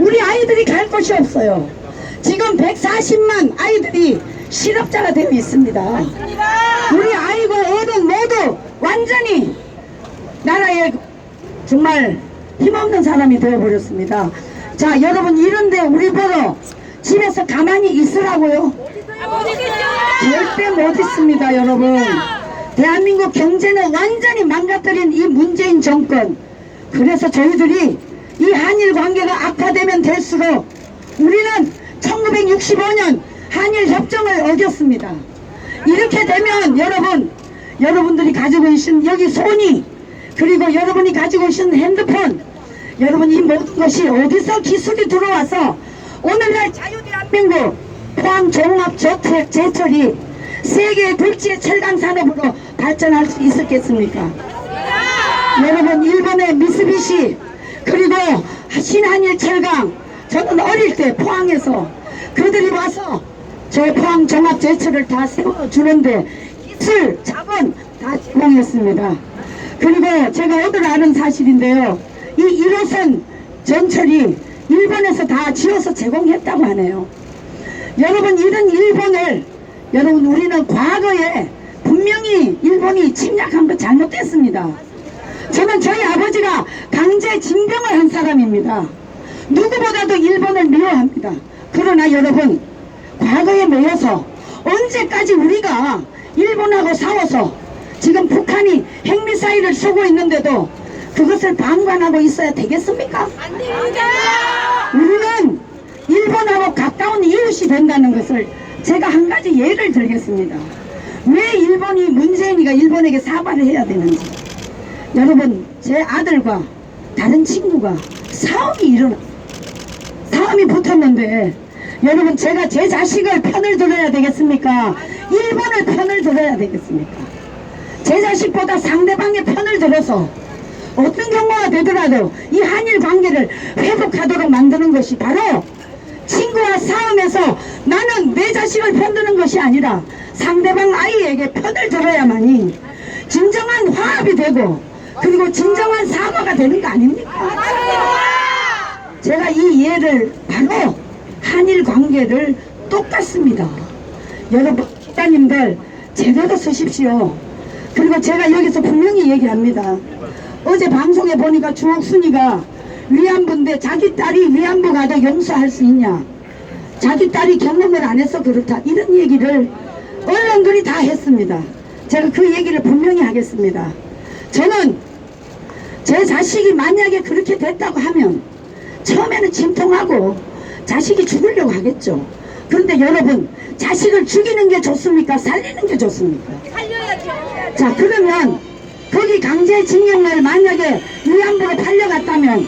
우리 아이들이 갈 곳이 없어요. 지금 140만 아이들이 실업자가 되어 있습니다. 우리 아이고 어른 모두 완전히 나라에 정말 힘없는 사람이 되어버렸습니다. 자, 여러분, 이런데 우리 보러 집에서 가만히 있으라고요? 절대 못 있습니다. 여러분, 대한민국 경제는 완전히 망가뜨린 이 문재인 정권, 그래서 저희들이 이 한일 관계가 악화되면 될수록 우리는 1965년 한일 협정을 어겼습니다. 이렇게 되면 여러분들이 가지고 계신 여기 소니, 그리고 여러분이 가지고 계신 핸드폰, 여러분 이 모든 것이 어디서 기술이 들어와서 오늘날 자유대한민국 포항종합저택제철이 세계 둘째 철강 산업으로 발전할 수 있었겠습니까? 여러분, 일본의 미쓰비시, 그리고 신한일 철강, 저는 어릴 때 포항에서 그들이 와서 저 포항 종합제철을 다 세워주는데 기술, 자본 다 제공했습니다. 그리고 제가 오늘 아는 사실인데요, 이 1호선 전철이 일본에서 다 지어서 제공했다고 하네요. 여러분, 이런 일본을, 여러분, 우리는 과거에 분명히 일본이 침략한 거 잘못됐습니다. 저는 저희 아버지가 강제 징병을 한 사람입니다. 누구보다도 일본을 미워합니다. 그러나 여러분, 과거에 모여서 언제까지 우리가 일본하고 싸워서 지금 북한이 핵미사일을 쏘고 있는데도 그것을 방관하고 있어야 되겠습니까? 안 됩니다. 우리는 일본하고 가까운 이웃이 된다는 것을 제가 한 가지 예를 들겠습니다. 왜 문재인이가 일본에게 사과를 해야 되는지. 여러분, 제 아들과 다른 친구가 싸움이 붙었는데, 여러분, 제가 제 자식을 편을 들어야 되겠습니까? 일본을 편을 들어야 되겠습니까? 제 자식보다 상대방의 편을 들어서 어떤 경우가 되더라도 이 한일 관계를 회복하도록 만드는 것이 바로 친구와 싸움에서 나는 내 자식을 편드는 것이 아니라 상대방 아이에게 편을 들어야만이 진정한 화합이 되고, 그리고 진정한 사과가 되는 거 아닙니까? 제가 이 예를 바로 한일 관계를 똑같습니다. 여러분, 기자님들 제대로 쓰십시오. 그리고 제가 여기서 분명히 얘기합니다. 어제 방송에 보니까 주옥순이가 위안부인데 자기 딸이 위안부 가도 용서할 수 있냐, 자기 딸이 경험을 안 해서 그렇다, 이런 얘기를 언론들이 다 했습니다. 제가 그 얘기를 분명히 하겠습니다. 저는 제 자식이 만약에 그렇게 됐다고 하면 처음에는 침통하고 자식이 죽으려고 하겠죠. 그런데 여러분, 자식을 죽이는 게 좋습니까? 살리는 게 좋습니까? 살려야죠. 자, 그러면 거기 강제징용을 만약에 위안부로 팔려갔다면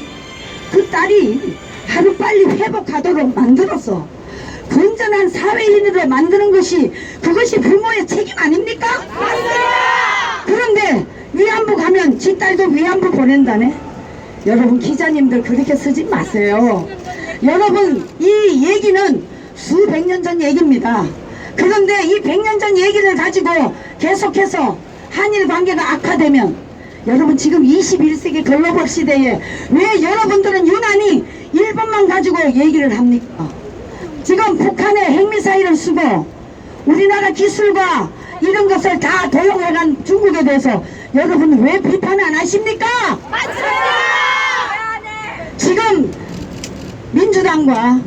그 딸이 하루빨리 회복하도록 만들어서 건전한 사회인으로 만드는 것이, 그것이 부모의 책임 아닙니까? 맞습니다. 그런데 위안부 가면 지 딸도 위안부 보낸다네. 여러분, 기자님들 그렇게 쓰지 마세요. 여러분, 이 얘기는 수백 년 전 얘기입니다. 그런데 이 100년 전 얘기를 가지고 계속해서 한일 관계가 악화되면, 여러분, 지금 21세기 글로벌 시대에 왜 여러분들은 유난히 일본만 가지고 얘기를 합니까? 지금 북한의 핵미사일을 쓰고 우리나라 기술과 이런 것을 다 도용해간 중국에 대해서 여러분 왜 비판 안 하십니까? 맞습니다. 지금 민주당과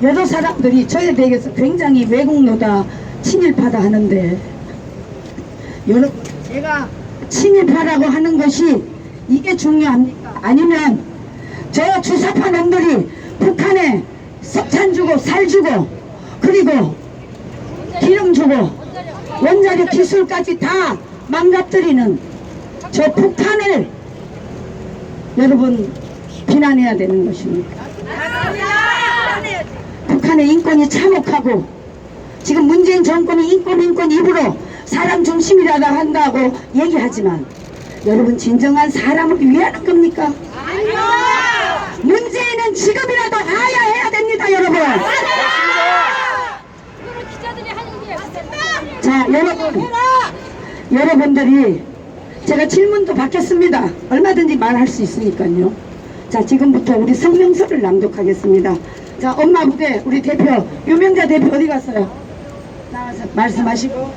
여러 사람들이 저에 대해서 굉장히 왜곡노다, 친일파다 하는데, 여러분, 제가 친일파라고 하는 것이 이게 중요합니까? 아니면 저 주사파 놈들이 북한에 석탄 주고 살 주고 그리고 기름 주고 원자력 기술까지 다 망가뜨리는 저 북한을 여러분 비난해야 되는 것입니까? 북한의 인권이 참혹하고, 지금 문재인 정권이 인권 입으로 사람 중심이라고 한다고 얘기하지만, 여러분, 진정한 사람을 위하는 겁니까? 아니요. 문재인은 지금이라도 알아야 해야 됩니다, 여러분. 기자들이 하는 게 자, 여러분들이 제가 질문도 받겠습니다. 얼마든지 말할 수 있으니까요. 자, 지금부터 우리 성명서를 낭독하겠습니다. 자, 엄마 부대 우리 대표 유명자 대표 어디 갔어요? 나와서 말씀하시고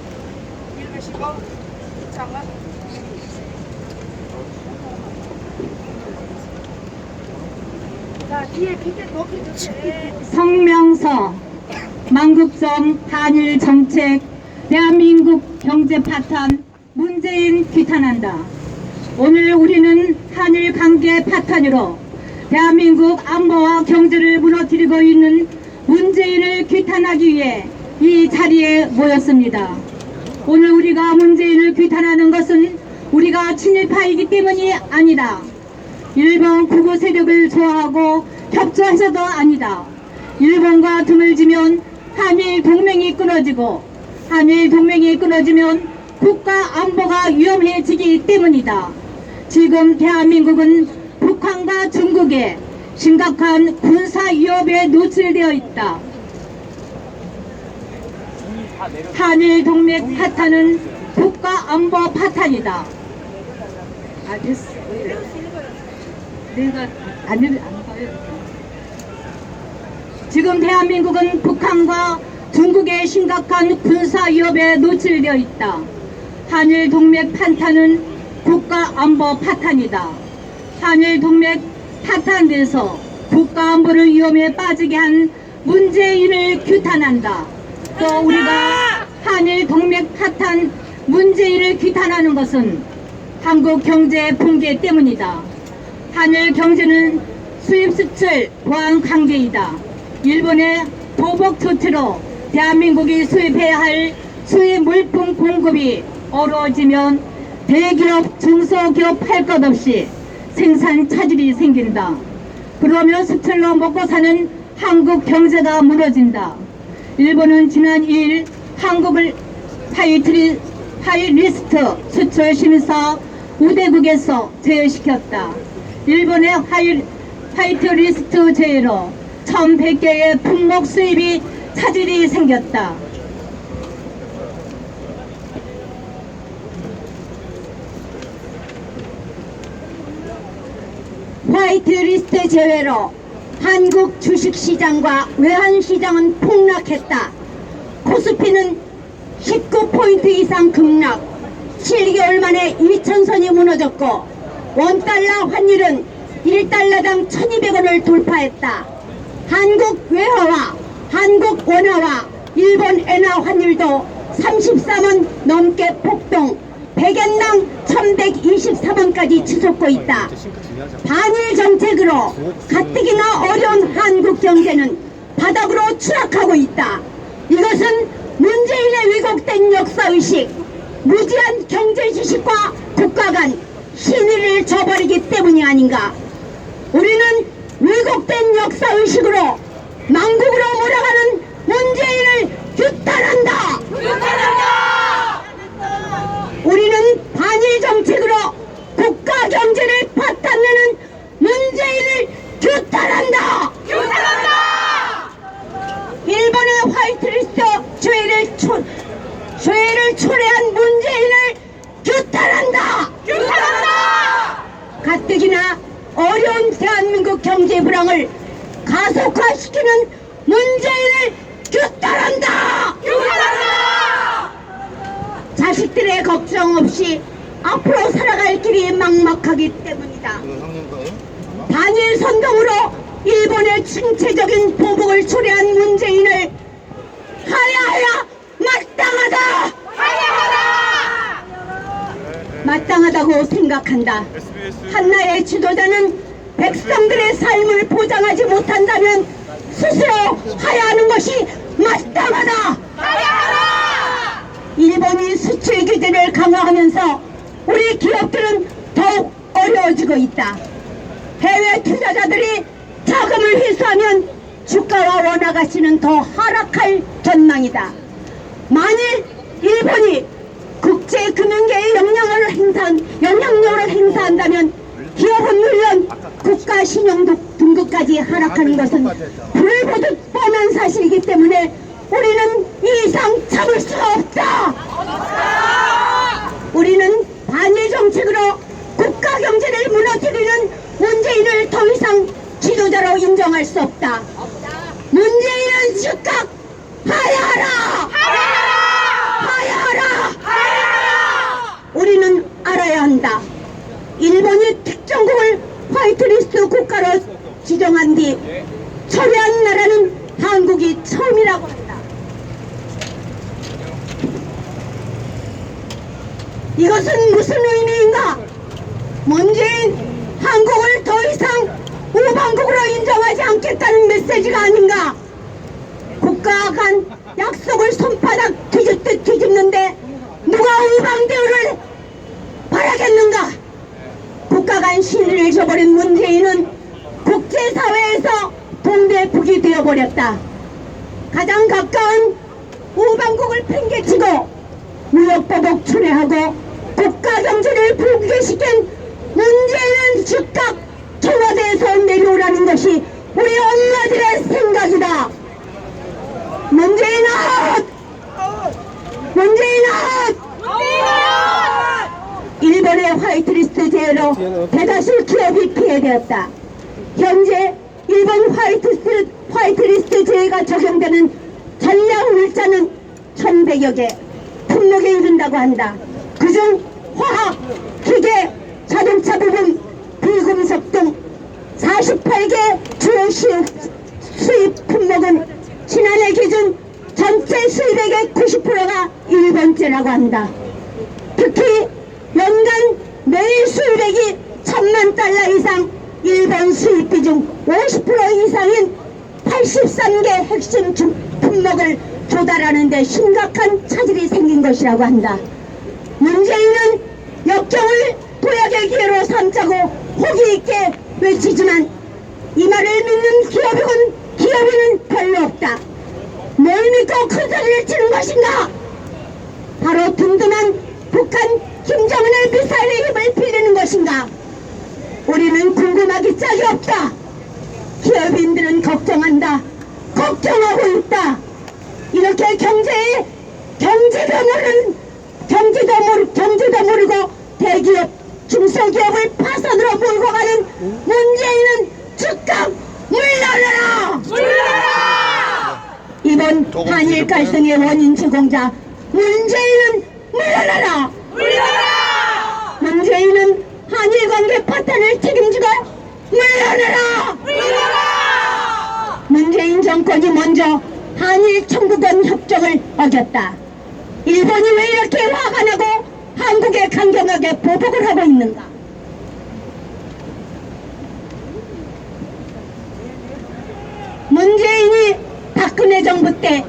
읽으시고. 자, 뒤에 밑에 높이 주세요. 성명서 만국정 한일 정책 대한민국 경제 파탄 문재인 규탄한다. 오늘 우리는 한일 관계 파탄으로 대한민국 안보와 경제를 무너뜨리고 있는 문재인을 규탄하기 위해 이 자리에 모였습니다. 오늘 우리가 문재인을 규탄하는 것은 우리가 친일파이기 때문이 아니다. 일본 구구 세력을 좋아하고 협조해서도 아니다. 일본과 등을 지면 한일 동맹이 끊어지고 한일 동맹이 끊어지면 국가 안보가 위험해지기 때문이다. 지금 대한민국은 북한과 중국에 심각한 군사 위협에 노출되어 있다. 한일 동맹 파탄은 국가 안보 파탄이다. 아, 됐어. 내가 안 봐요. 지금 대한민국은 북한과 중국의 심각한 군사 위협에 노출되어 있다. 한일 동맹 파탄은 국가 안보 파탄이다. 한일 동맹 파탄돼서 국가 안보를 위험에 빠지게 한 문재인을 규탄한다. 또 우리가 한일 동맹 파탄 문재인을 규탄하는 것은 한국 경제 붕괴 때문이다. 한일 경제는 수입 수출 보안 관계이다. 일본의 보복 조치로 대한민국이 수입해야 할 수입 물품 공급이 어려워지면 대기업, 중소기업 할 것 없이 생산 차질이 생긴다. 그러면 수출로 먹고 사는 한국 경제가 무너진다. 일본은 지난 2일 한국을 화이트리스트 수출 심사 우대국에서 제외시켰다. 일본의 화이트리스트 제외로 1100개의 품목 수입이 차질이 생겼다. 화이트리스트 제외로 한국 주식시장과 외환시장은 폭락했다. 코스피는 19포인트 이상 급락, 7개월 만에 2000선이 무너졌고 원달러 환율은 1달러당 1200원을 돌파했다. 한국 외화와 한국 원화와 일본 엔화 환율도 33원 넘게 폭등, 100엔당 1123원까지 치솟고 있다. 반일 정책으로 가뜩이나 어려운 한국 경제는 바닥으로 추락하고 있다. 이것은 문재인의 왜곡된 역사의식, 무지한 경제지식과 국가 간 신의를 저버리기 때문이 아닌가. 우리는 왜곡된 역사의식으로 망국으로 몰아가는 문재인을 규탄한다. 우리는 반일 정책으로 국가 경제를 파탄내는 문재인을 규탄한다. 일본의 화이트리스트 조회를 초래한 문재인을 규탄한다. 가뜩이나 어려운 대한민국 경제 불황을 가속화시키는 문재인을 규탄한다. 자식들의 걱정 없이 앞으로 살아갈 길이 막막하기 때문이다. 반일 선동으로 일본의 침체적인 보복을 초래한 문재인을 하야하야 마땅하다. 마땅하다고 생각한다. 한나라의 지도자는 백성들의 삶을 보장하지 못한다면 스스로 하야하는 것이 마땅하다. 일본이 수출 규제를 강화하면서 우리 기업들은 더욱 어려워지고 있다. 해외 투자자들이 자금을 회수하면 주가와 원화 가치는 더 하락할 전망이다. 만일 일본이 국제금융계의 영향력을 행사한다면 기업은 물론 국가 신용 등급까지 하락하는 것은 불을 보듯 뻔한 사실이기 때문에 우리는 이 이상 참을 수가 없다. 우리는 반일 정책으로 국가 경제를 무너뜨리는 문재인을 더 이상 없다. 문재인은 즉각 하야하라! 하야하라! 우리는 알아야 한다. 일본이 특정국을 화이트리스트 국가로 지정한 뒤 철회한 나라는 한국이 처음이라고 한다. 이것은 무슨 의미인가? 문재인 한국을 더 이상 우방국으로 인정하지 않겠다는 메시지가 아닌가? 국가 간 약속을 손바닥 뒤집듯 뒤집는데 누가 우방 대우를 바라겠는가? 국가 간 신의를 저버린 문재인은 국제사회에서 동대북이 되어버렸다. 가장 가까운 우방국을 팽개치고 무역보복 철회하고 국가 경제를 붕괴시킨 문재인은 즉각 청와대에서 내려오라는 것이 우리 엄마들의 생각이다. 문재인 아웃! 문재인 아웃! 일본의 화이트리스트 제외로 대다수 기업이 피해되었다. 현재 일본 화이트리스트 제외가 적용되는 전략 물자는 1100여 개, 품목에 이른다고 한다. 그중 화학, 기계, 자동차 부품, 비금속 등 48개 주요 수입 품목은 지난해 기준 전체 수입액의 90%가 일본제라고 한다. 특히 연간 매일 수입액이 1000만 달러 이상, 일본 수입 비중 50% 이상인 83개 핵심 품목을 조달하는 데 심각한 차질이 생긴 것이라고 한다. 문재인은 역경을 도약의 기회로 삼자고 호기 있게 외치지만 이 말을 믿는 기업인은 별로 없다. 뭘 믿고 큰 소리를 치는 것인가? 바로 든든한 북한 김정은의 미사일의 힘을 빌리는 것인가? 우리는 궁금하기 짝이 없다. 기업인들은 걱정한다. 걱정하고 있다. 이렇게 경제도 모르고 대기업, 중소기업을 파산으로 몰고 가는 문재인은 즉각 물러나라! 이번 한일 갈등의 원인 제공자 문재인은 물러나라! 문재인은 한일 관계 파탄을 책임지고 물러나라! 문재인 정권이 먼저 한일 청구권 협정을 어겼다. 일본이 왜 이렇게 화가 나고 한국에 강경하게 보복을 하고 있는가? 문재인이 박근혜 정부 때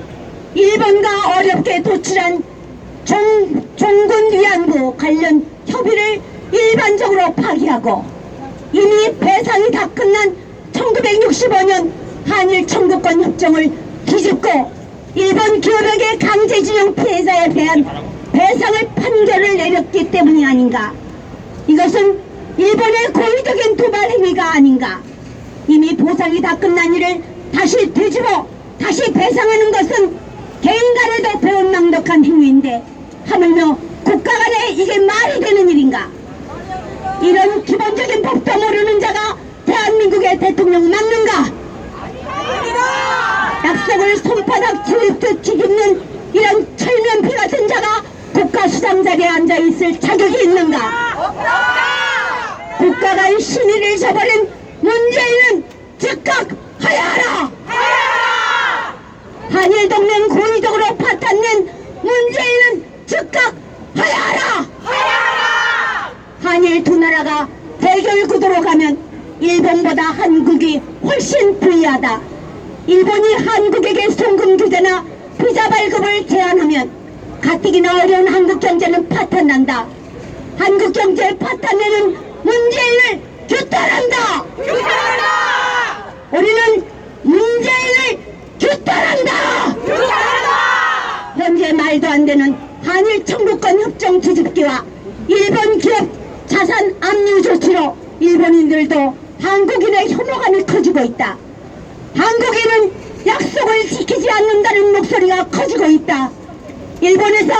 일본과 어렵게 도출한 종군 위안부 관련 협의를 일반적으로 파기하고 이미 배상이 다 끝난 1965년 한일 청구권 협정을 뒤집고 일본 기업에게 강제징용 피해자에 대한 배상을 판결을 내렸기 때문이 아닌가? 이것은 일본의 고의적인 도발 행위가 아닌가? 이미 보상이 다 끝난 일을 다시 뒤집어 다시 배상하는 것은 개인 간에도 배은망덕한 행위인데 하물며 국가 간에 이게 말이 되는 일인가? 이런 기본적인 법도 모르는 자가 대한민국의 대통령 맞는가? 약속을 손바닥 뒤집듯 뒤집는 이런 철면피 같은 자가 국가 수장 자리에 앉아있을 자격이 있는가? 국가 간 신의를 저버린 문재인은 즉각 하야하라! 한일 동맹 고의적으로 파탄낸 문재인은 즉각 하야하라! 한일 두 나라가 대결 구도로 가면 일본보다 한국이 훨씬 불리하다. 일본이 한국에게 송금 규제나 비자 발급을 제한하면 가뜩이나 어려운 한국 경제는 파탄난다. 한국 경제 파탄내는 문재인을 규탄한다. 우리는 문재인을 규탄한다. 현재 말도 안 되는 한일 청구권 협정 뒤집기와 일본 기업 자산 압류 조치로 일본인들도 한국인의 혐오감이 커지고 있다. 한국인은 약속을 지키지 않는다는 목소리가 커지고 있다. 일본에서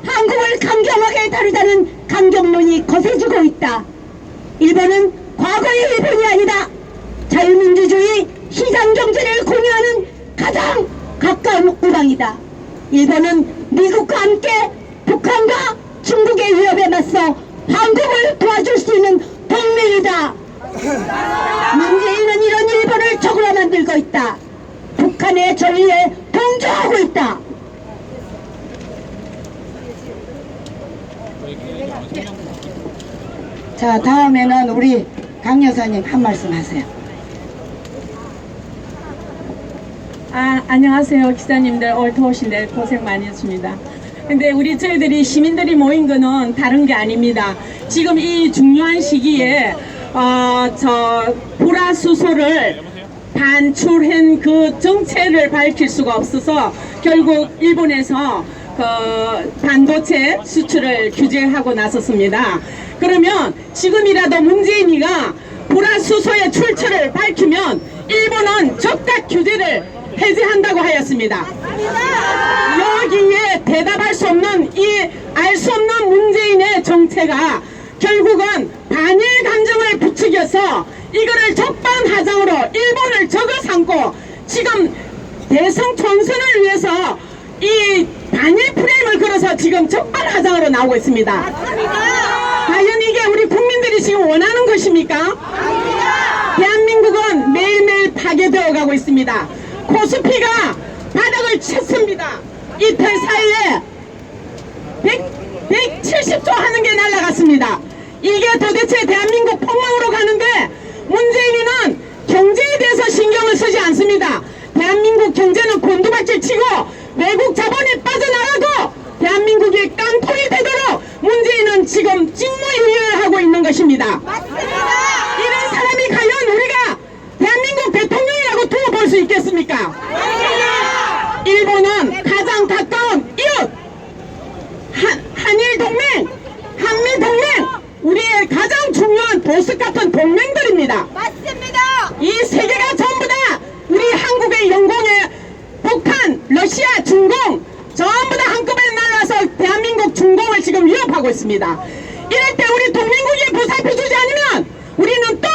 한국을 강경하게 다루자는 강경론이 거세지고 있다. 일본은 과거의 일본이 아니다. 자유민주주의 시장 경제를 공유하는 가장 가까운 우방이다. 일본은 미국과 함께 북한과 중국의 위협에 맞서 한국을 도와줄 수 있는 동맹이다. 문재인은 이런 일본을 적으로 만들고 있다. 북한의 전리에 동조하고 있다. 자, 다음에는 우리 강 여사님 한 말씀 하세요. 안녕하세요. 기자님들 오늘 더우신데 고생 많이 했습니다. 근데 저희들이 시민들이 모인 거는 다른 게 아닙니다. 지금 이 중요한 시기에 불화수소를 반출한 그 정체를 밝힐 수가 없어서 결국 일본에서 그 반도체 수출을 규제하고 나섰습니다. 그러면 지금이라도 문재인이가 불화수소의 출처를 밝히면 일본은 적각 규제를 해제한다고 하였습니다. 여기에 대답할 수 없는 알 수 없는 문재인의 정체가 결국은 반일 감정을 부추겨서 이거를 적반하장으로 일본을 적어 삼고 지금 대성 총선을 위해서 이 반일 프레임을 걸어서 지금 적반하장으로 나오고 있습니다. 과연 이게 우리 국민들이 지금 원하는 것입니까? 대한민국은 매일매일 파괴되어 가고 있습니다. 코스피가 바닥을 쳤습니다. 이틀 사이에 170조 하는 게 날아갔습니다. 이게 도대체 대한민국 폭망으로 가는데 문재인이는 경제에 대해서 신경을 쓰지 않습니다. 대한민국 경제는 곤두박질 치고 외국 자본이 빠져나가고 대한민국이 깡통이 되도록 문재인은 지금 직무유예를 하고 있는 것입니다. 이런 사람이 과연 우리가 대한민국 대통령이라고 두고 볼 수 있겠습니까? 일본은 가장 가까운 이웃, 한일동맹, 한미동맹, 우리의 가장 중요한 보스 같은 동맹들입니다. 이 세 개가 전부 다 우리 한국의 영공에 북한, 러시아, 중공 전부 다 한꺼번에 날라서 대한민국 중공을 지금 위협하고 있습니다. 이럴 때 우리 동맹국이 보살펴주지 않으면 우리는 또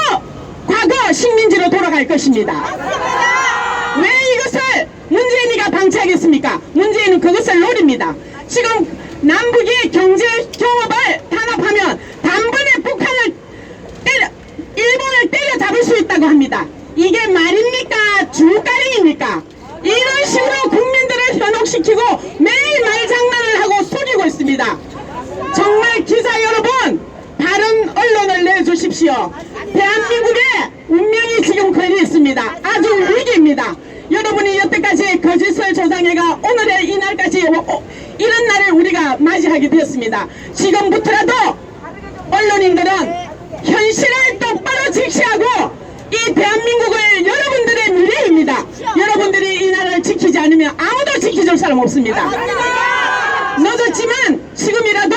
과거 식민지로 돌아갈 것입니다. 왜 이것을 문재인이가 방치하겠습니까? 문재인은 그것을 노립니다. 지금 남북이 경제 경협을 단합하면 단번에 북한을 일본을 때려잡을 수 있다고 합니다. 이게 말입니까? 주가령입니까? 이런 식으로 국민들을 현혹시키고 매일 말장난을 하고 속이고 있습니다. 정말 기자 여러분, 다른 언론을 내주십시오. 대한민국의 운명이 지금 걸려 있습니다. 아주 위기입니다. 여러분이 여태까지 거짓을 조장해가 오늘의 이날까지 이런 날을 우리가 맞이하게 되었습니다. 지금부터라도 언론인들은 현실을 똑바로 직시하고 이 대한민국을 여러분들의 미래입니다. 여러분들이 이 나라를 지키지 않으면 아무도 지켜줄 사람 없습니다. 늦었지만 지금이라도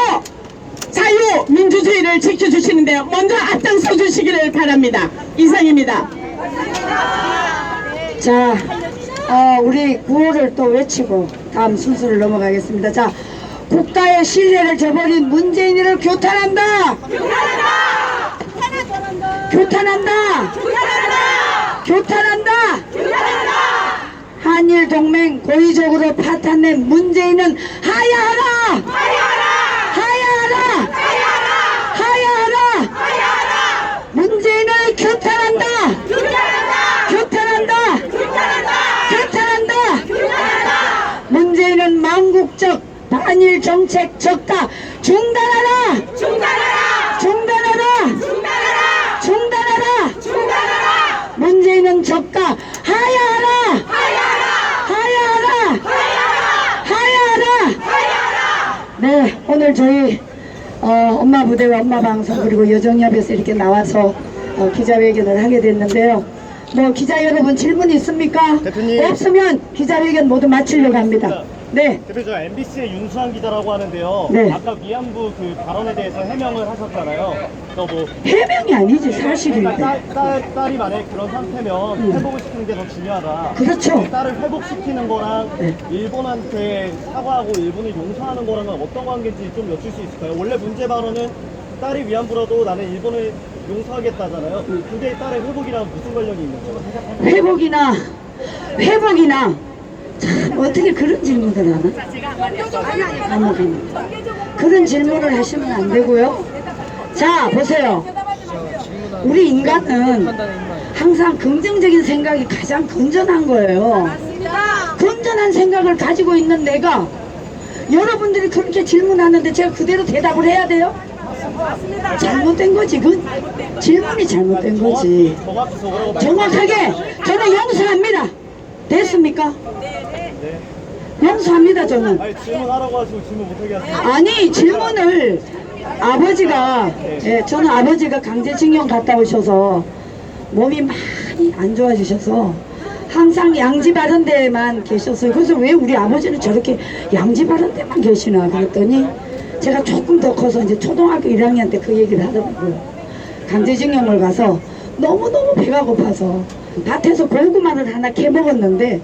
자유민주주의를 지켜주시는데 먼저 앞장서 주시기를 바랍니다. 이상입니다. 자, 우리 구호를 또 외치고 다음 순서를 넘어가겠습니다. 자, 국가의 신뢰를 저버린 문재인이를 교탄한다! 교탄한다! 교탄한다! 한일 동맹 고의적으로 파탄낸 문재인은 하야하라! 하야하라! 하야하라! 문재인을 교탄한다! 교탄한다! 교탄한다! 문재인은 망국적 반일 정책 적다 중단하라! 중단하라! 중단하라! 문재인은 적가 하야하라! 하야하라! 네, 오늘 저희 엄마 부대와 엄마 방송 그리고 여정협에서 이렇게 나와서 기자회견을 하게 됐는데요. 뭐 기자 여러분 질문 있습니까? 대표님. 없으면 기자회견 모두 마치려고 합니다. 네. 대표, 저 MBC의 윤수환 기자라고 하는데요. 네. 아까 위안부 그 발언에 대해서 해명을 하셨잖아요. 그래서 뭐 해명이 아니지 사실인데. 딸이 만약에 그런 상태면 회복을 시키는 게 더 중요하다. 그렇죠. 딸을 회복시키는 거랑 네. 일본한테 사과하고 일본을 용서하는 거랑은 어떤 관계인지 좀 여쭐 수 있을까요? 원래 문제 발언은 딸이 위안부라도 나는 일본을 용서하겠다잖아요. 그게 딸의 회복이랑 무슨 관련이 있는 거예요? 회복이나 참 어떻게 그런 질문을 하나? 그런 질문을 하시면 안 되고요. 자, 보세요. 우리 인간은 항상 긍정적인 생각이 가장 건전한 거예요. 건전한 생각을 가지고 있는 내가 여러분들이 그렇게 질문하는데 제가 그대로 대답을 해야 돼요? 잘못된 거지. 그 질문이 잘못된 거지. 정확히 뭐라고 정확하게 저는 용서합니다. 됐습니까? 네. 용서합니다. 저는. 아니 질문하라고 하시고 질문 못하게 하세요. 아니 질문을 아버지가 저는 아버지가 강제징용 갔다 오셔서 몸이 많이 안 좋아지셔서 항상 양지 바른 데만 계셨어요. 그래서 왜 우리 아버지는 저렇게 양지 바른 데만 계시나 그랬더니 제가 조금 더 커서 이제 초등학교 1학년 때 그 얘기를 하더라고요. 강제징용을 가서 너무너무 배가 고파서 밭에서 고구마를 하나 캐 먹었는데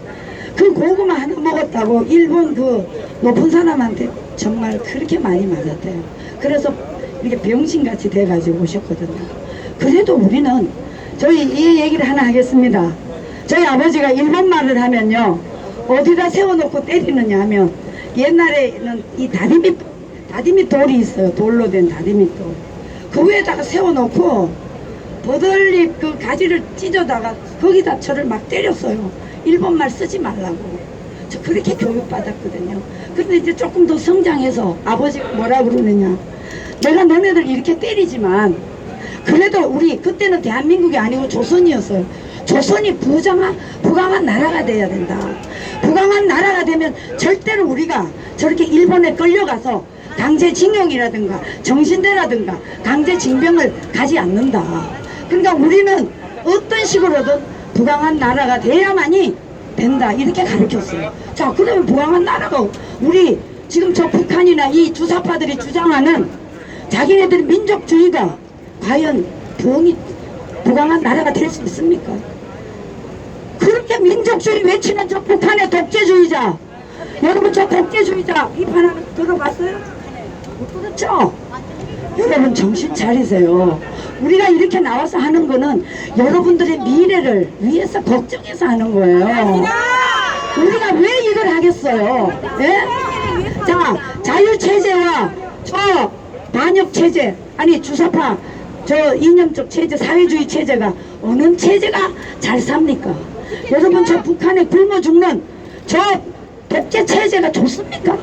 그 고구마 하나 먹었다고 일본 그 높은 사람한테 정말 그렇게 많이 맞았대요. 그래서 이렇게 병신같이 돼가지고 오셨거든요. 그래도 우리는 저희 이 얘기를 하나 하겠습니다. 저희 아버지가 일본 말을 하면요 어디다 세워놓고 때리느냐 하면 옛날에는 이 다리미 돌이 있어요. 돌로 된 다리미 돌. 그 위에다가 세워놓고 버들잎 그 가지를 찢어다가 거기다 저를 막 때렸어요. 일본말 쓰지 말라고. 저 그렇게 교육받았거든요. 근데 이제 조금 더 성장해서 아버지가 뭐라 그러느냐, 내가 너네들 이렇게 때리지만 그래도 우리 그때는 대한민국이 아니고 조선이었어요. 조선이 부강한 나라가 돼야 된다. 부강한 나라가 되면 절대로 우리가 저렇게 일본에 끌려가서 강제징용이라든가 정신대라든가 강제징병을 가지 않는다. 그러니까 우리는 어떤 식으로든 부강한 나라가 돼야만이 된다. 이렇게 가르쳤어요. 자, 그러면 부강한 나라가 우리 지금 저 북한이나 이 주사파들이 주장하는 자기네들 민족주의가 과연 부강한 나라가 될 수 있습니까? 그렇게 민족주의 외치는 저 북한의 독재주의자, 여러분 저 독재주의자 비판하는 거 들어봤어요? 못 들었죠? 여러분 정신 차리세요. 우리가 이렇게 나와서 하는 거는 여러분들의 미래를 위해서 걱정해서 하는 거예요. 우리가 왜 이걸 하겠어요? 예? 자, 자유체제와 저 반역체제, 아니 주사파 저 이념적 체제, 사회주의 체제가 어느 체제가 잘 삽니까? 여러분 저 북한에 굶어 죽는 저 독재 체제가 좋습니까?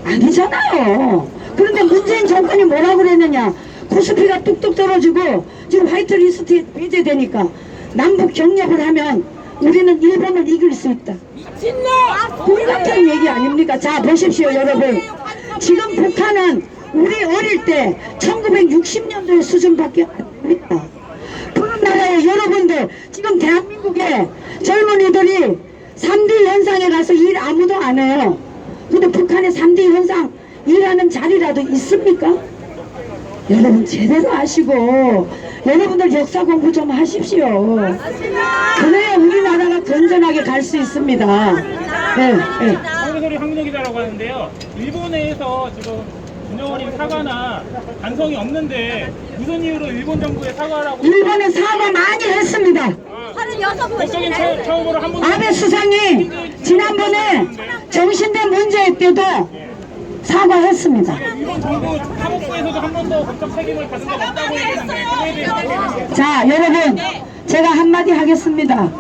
아니잖아요. 그런데 문재인 정권이 뭐라고 그랬느냐, 코스피가 뚝뚝 떨어지고 지금 화이트리스트에 배제되니까 남북 경협을 하면 우리는 일본을 이길 수 있다. 꿀 같은 얘기 아닙니까? 자, 보십시오 여러분. 지금 북한은 우리 어릴 때 1960년도의 수준밖에 안 됩니다. 그런 나라에 여러분들 지금 대한민국에 젊은이들이 3D 현상에 가서 일 아무도 안 해요. 근데 북한에 3D 현상 일하는 자리라도 있습니까? 여러분 제대로 하시고 여러분들 역사 공부 좀 하십시오. 그래야 우리나라가 건전하게 갈 수 있습니다. 네, 네. 황교소리 황민호 기자라고 하는데요. 일본에서 지금 김정은이 사과나 반성이 없는데 무슨 이유로 일본 정부에 사과라고? 일본은 사과 많이 했습니다. 법적인 처음으로 한 번. 아베 수상이 지난번에 정신대 문제 때도 사과했습니다. 일본 정부 사법부에서도 한 번도 법적 책임을 받은 적 없다고 얘기했는데 그거에 대해서 어떻게 생각하세요? 자, 여러분 제가 한마디 하겠습니다.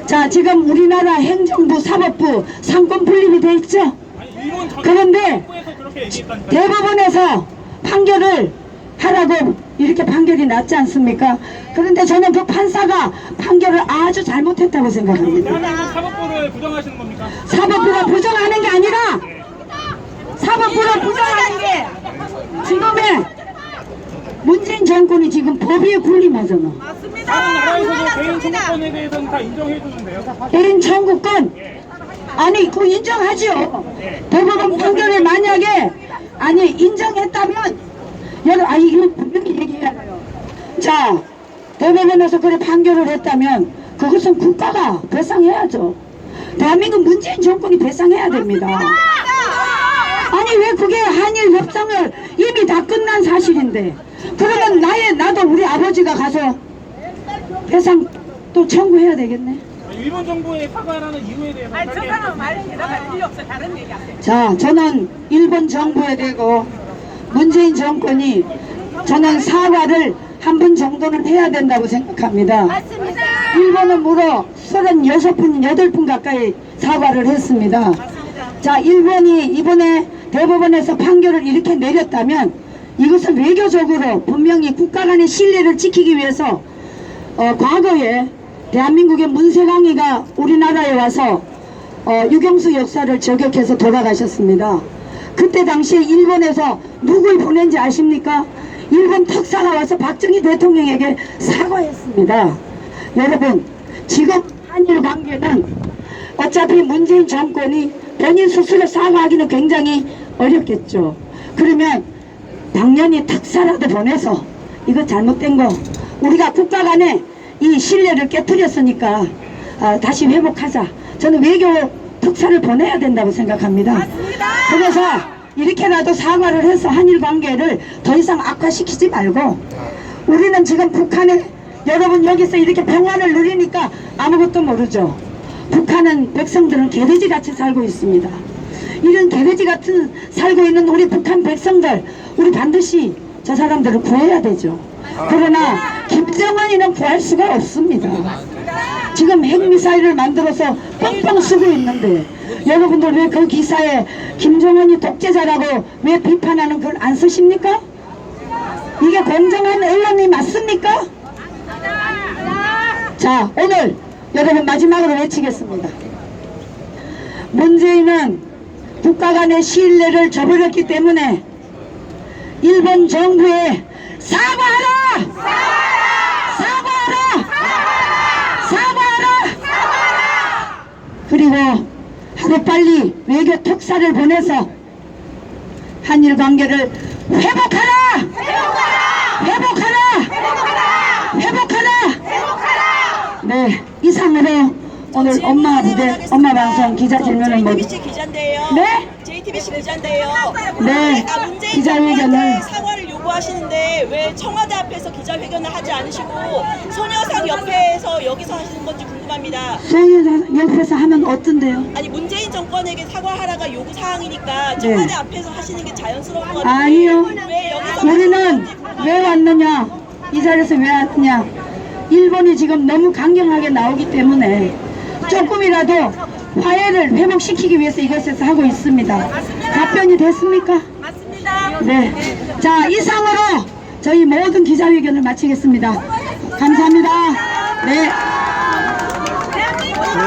자, 지금 우리나라 행정부, 사법부 상권 분립이 돼 있죠? 일본 그런데 정부에서 그렇게 얘기했다니까요. 대법원에서 판결을 하라고 이렇게 판결이 났지 않습니까? 그런데 저는 그 판사가 판결을 아주 잘못했다고 생각합니다. 대한민국 사법부를 부정하시는 겁니까? 사법부가 부정하는 게 아니라 사법부가 부정하는 게 지금의 문재인 정권이 지금 법위에 군림하잖아. 다른 나라에서도 개인 청구권에 대해서는 다 인정해 주는데요. 개인 청구권 아니 그거 인정하죠. 대법원 판결을 만약에 아니 인정했다면 여러분 아니 이거 분명히 얘기해야 돼요. 자, 대법원에서 그래 판결을 했다면 그것은 국가가 배상해야죠. 대한민국 문재인 정권이 배상해야 됩니다. 아니 왜 그게 한일 협상을 이미 다 끝난 사실인데 그러면 나도 우리 아버지가 가서 배상 또 청구해야 되겠네. 일본 정부의 사과라는 이유에 대해서 아니 저 사람은 말 대답할 필요 없어. 다른 얘기하세요. 자, 저는 일본 정부에 대고 문재인 정권이 저는 사과를 한 번 정도는 해야 된다고 생각합니다. 맞습니다. 일본은 무려 36분, 8분 가까이 사과를 했습니다. 자, 일본이 이번에 대법원에서 판결을 이렇게 내렸다면 이것은 외교적으로 분명히 국가 간의 신뢰를 지키기 위해서 과거에 대한민국의 문세강이가 우리나라에 와서 유경수 역사를 저격해서 돌아가셨습니다. 그때 당시에 일본에서 누굴 보낸지 아십니까? 일본 특사가 와서 박정희 대통령에게 사과했습니다. 여러분, 지금 한일 관계는 어차피 문재인 정권이 본인 스스로 사과하기는 굉장히 어렵겠죠. 그러면 당연히 특사라도 보내서 이거 잘못된 거 우리가 국가 간에 이 신뢰를 깨뜨렸으니까 다시 회복하자. 저는 외교 특사를 보내야 된다고 생각합니다. 그래서 이렇게라도 사과를 해서 한일 관계를 더 이상 악화시키지 말고 우리는 지금 북한에 여러분 여기서 이렇게 평화를 누리니까 아무것도 모르죠. 북한은 백성들은 개돼지 같이 살고 있습니다. 이런 개돼지 같은 살고 있는 우리 북한 백성들 우리 반드시 저 사람들을 구해야 되죠. 그러나 김정은이는 구할 수가 없습니다. 지금 핵미사일을 만들어서 뻥뻥 쓰고 있는데 여러분들 왜 그 기사에 김정은이 독재자라고 왜 비판하는 글 안 쓰십니까? 이게 공정한 언론이 맞습니까? 자, 오늘 여러분 마지막으로 외치겠습니다. 문재인은 국가 간의 신뢰를 저버렸기 때문에 일본 정부에 사과하라! 사과하라! 사과하라! 그리고 하루빨리 외교 특사를 보내서 한일 관계를 회복하라! 회복하라! 회복하라! 네, 이상으로 오늘 엄마 부대, 엄마 방송 기자 질문을 JTBC 기자인데요. 네? JTBC 기자인데요. 네, 문재인 기자회견을 정부한테 사과를 요구하시는데 왜 청와대 앞에서 기자회견을 하지 않으시고 소녀상 옆에서 여기서 하시는 건지 궁금합니다. 소유 옆에서 하면 어떤데요? 아니 문재인 정권에게 사과하라가 요구 사항이니까 청와대 앞에서 하시는 게 자연스러운 것 같은데 아니요. 왜 여기서 우리는 왜 왔느냐? 이 자리에서 왜 왔느냐? 일본이 지금 너무 강경하게 나오기 때문에 조금이라도 화해를 회복시키기 위해서 이것에서 하고 있습니다. 답변이 됐습니까? 맞습니다. 네. 자, 이상으로 저희 모든 기자회견을 마치겠습니다. 감사합니다. 네.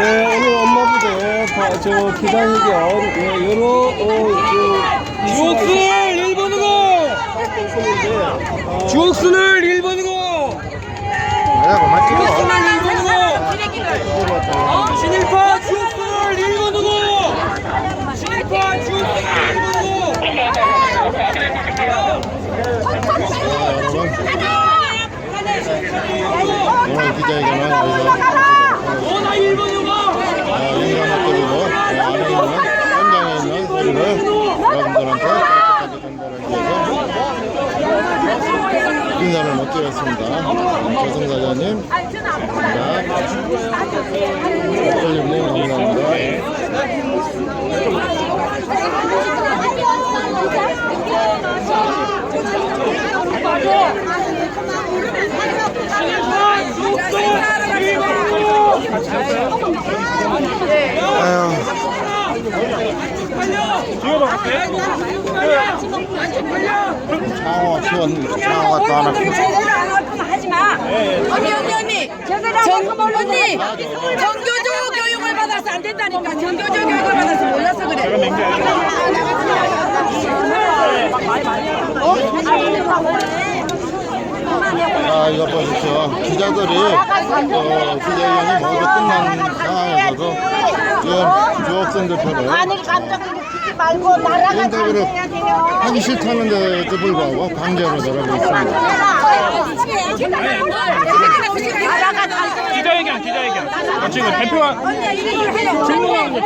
네, 오늘 엄마부대 저 기자회견 여러 주옥순을 일본으로 주옥순을 일본으로 주옥순을 일본으로 신일파 주옥순을 일본으로 신일파 주옥순을 일본으로 오늘 기자회견은 나 일본으로 인간학교리로 안에 있는 현장에 있는 소리를 여러분들한테 깨끗하게 전달하기 위해서 인사를 못 드렸습니다. 조승사장님, 박철림님 감사합니다. 창호가 또 하나 언니. 언니. 정교조 교육을 받아서 안 된다니까. 정교조 교육을 받아서 몰라서 그래. 이거 보십시오. 기자들이 기자회견이 모두 끝난 상황에서도 지금 주옥순 대표를 인터뷰를 하기 싫다는 데도 불구하고 강제로 들어가고 있습니다. 기자회견. 지금 대표가 질문하는 거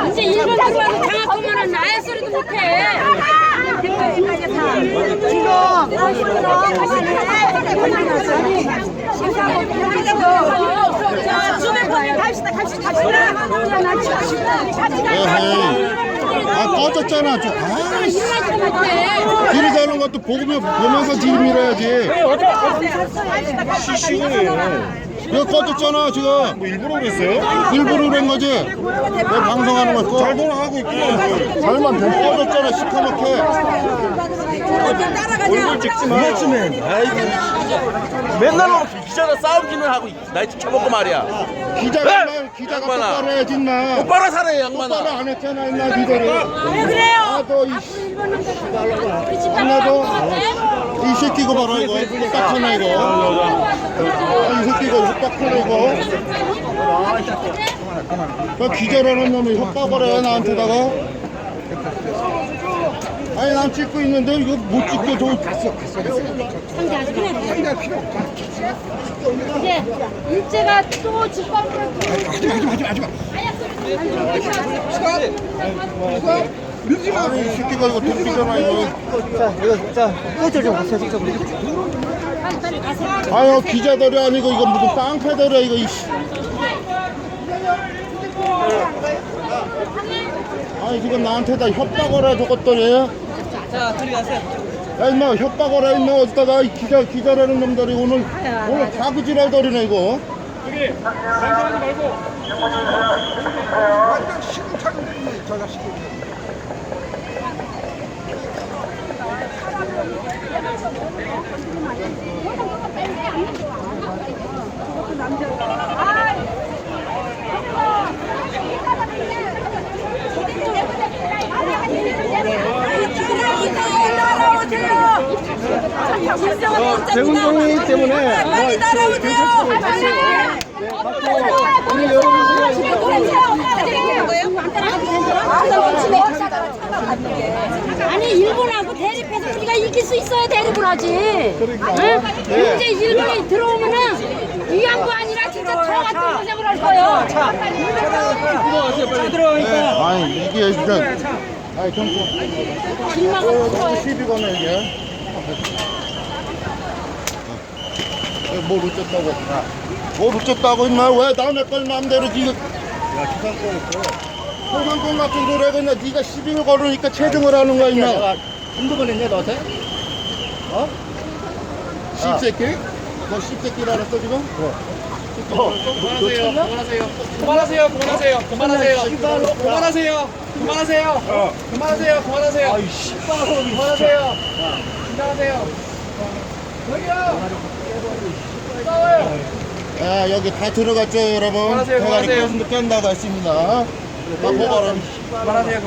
이제 일본 들어와서 장학금은 나의 소리도 못해. 아 꺼졌잖아. 길을 자는 것도 보면서 뒤를 밀어야지. 이거 꺼졌잖아 지금. 뭐 일부러 그랬어요? 일부러 그런 거지. 왜 방송하는 거? 잘 돌아가고 있구나. 잘만 꺼졌잖아 시커멓게. 얼굴 찍지 마. 그만쯤에. 아이고. 맨날 기자가 싸움기는 하고 날 쳐먹고 말이야. 기자가 똑바로 해야지 인마. 똑바로 살아요 양반아. 똑바로 안 했잖아 인마 니들이. 왜 그래요? 아너 이 새끼 이거 봐라 이거 똑같잖아 이거. 이 새끼 이거 똑같잖아 이거. 그 기자라는 놈이 협박을 해 나한테다가. 아니 난 찍고 있는데 이거 못 찍게 저 이제 일제가 또 집밥을 아니 이 새끼가 이거 도끼잖아 이거. 아유 기자들이 아니고 이거 무슨 깡패들이야 이거 이씨. 아니 지금 나한테다 협박을 해 저것들이. 자, 들어가세요. 야 임마 협박을 해 임마 어디다가 이 기자라는 놈들이 오늘 가구지랄들이네 이거. 저기 방송하지 말고. 대운동이 때문에 빨리 따라오세요. 아니 일본하고 대립해서 우리가 이길 수 있어야 대립을 하지. 응? 이제 일본이 들어오면은 위안부 아니라 진짜 저 같은 고생을 할 거예요. 아니 이게 진짜. 아니 경고. 시비 거네 이게. 뭘 어쨌다고? 뭘 어쨌다고 임마 왜 남의 걸 마음대로 지금? 야 소상권 같은 소리 하겠냐? 네가 시비를 걸으니까 체증을 하는 거야 임마. 한두 번 했냐 너한테? 어? 씹새끼? 너 씹새끼라 그랬어 지금? 그만하세요. 아이 씨발로 그만하세요. 긴장하세요. 야 여기 다 들어갔죠 여러분? 대가리 깬다고 했습니다. 보고는 그만하세요.